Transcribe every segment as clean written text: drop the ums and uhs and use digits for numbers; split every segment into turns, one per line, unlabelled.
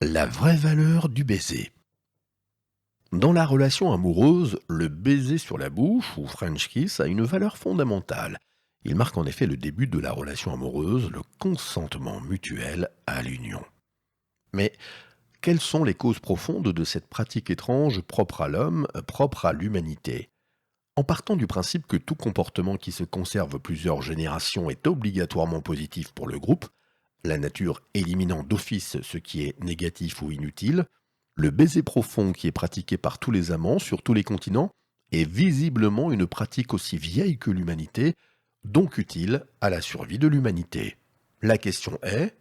La vraie valeur du baiser. Dans la relation amoureuse, le baiser sur la bouche ou French kiss a une valeur fondamentale. Il marque en effet le début de la relation amoureuse, le consentement mutuel à l'union. Mais quelles sont les causes profondes de cette pratique étrange propre à l'homme, propre à l'humanité? En partant du principe que tout comportement qui se conserve plusieurs générations est obligatoirement positif pour le groupe, la nature éliminant d'office ce qui est négatif ou inutile, le baiser profond qui est pratiqué par tous les amants sur tous les continents est visiblement une pratique aussi vieille que l'humanité, donc utile à la survie de l'humanité. La question est,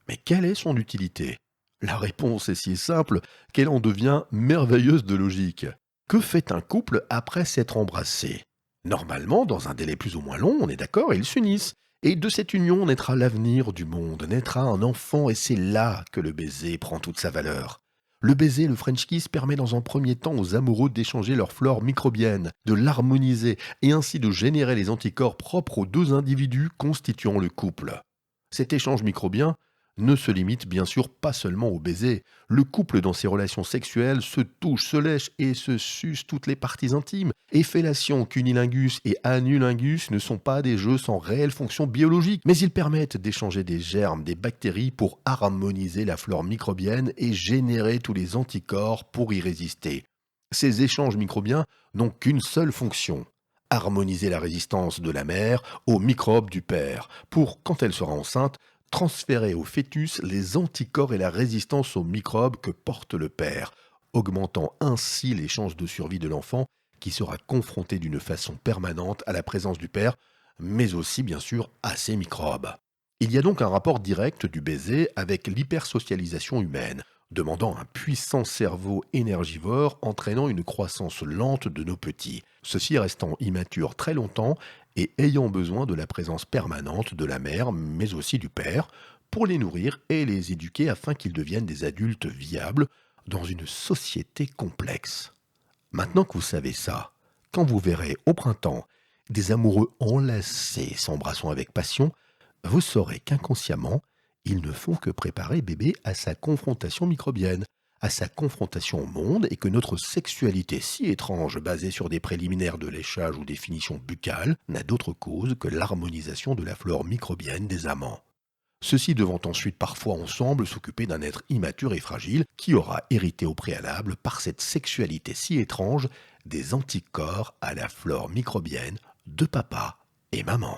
mais quelle est son utilité? La réponse est si simple qu'elle en devient merveilleuse de logique. Que fait un couple après s'être embrassé? Normalement, dans un délai plus ou moins long, on est d'accord, ils s'unissent. Et de cette union naîtra l'avenir du monde, naîtra un enfant, et c'est là que le baiser prend toute sa valeur. Le baiser, le French kiss, permet dans un premier temps aux amoureux d'échanger leur flore microbienne, de l'harmoniser, et ainsi de générer les anticorps propres aux deux individus constituant le couple. Cet échange microbien ne se limite bien sûr pas seulement au baiser. Le couple dans ses relations sexuelles se touche, se lèche et se suce toutes les parties intimes. Et fellation, cunilingus et anulingus ne sont pas des jeux sans réelle fonction biologique, mais ils permettent d'échanger des germes, des bactéries pour harmoniser la flore microbienne et générer tous les anticorps pour y résister. Ces échanges microbiens n'ont qu'une seule fonction: harmoniser la résistance de la mère aux microbes du père, pour, quand elle sera enceinte, transférer au fœtus les anticorps et la résistance aux microbes que porte le père, augmentant ainsi les chances de survie de l'enfant qui sera confronté d'une façon permanente à la présence du père, mais aussi bien sûr à ces microbes. Il y a donc un rapport direct du baiser avec l'hypersocialisation humaine, demandant un puissant cerveau énergivore entraînant une croissance lente de nos petits, ceux-ci restant immatures très longtemps et ayant besoin de la présence permanente de la mère, mais aussi du père, pour les nourrir et les éduquer afin qu'ils deviennent des adultes viables dans une société complexe. Maintenant que vous savez ça, quand vous verrez au printemps des amoureux enlacés s'embrassant avec passion, vous saurez qu'inconsciemment, ils ne font que préparer bébé à sa confrontation microbienne, à sa confrontation au monde, et que notre sexualité si étrange, basée sur des préliminaires de léchage ou des finitions buccales, n'a d'autre cause que l'harmonisation de la flore microbienne des amants. Ceux-ci devant ensuite parfois ensemble s'occuper d'un être immature et fragile qui aura hérité au préalable, par cette sexualité si étrange, des anticorps à la flore microbienne de papa et maman.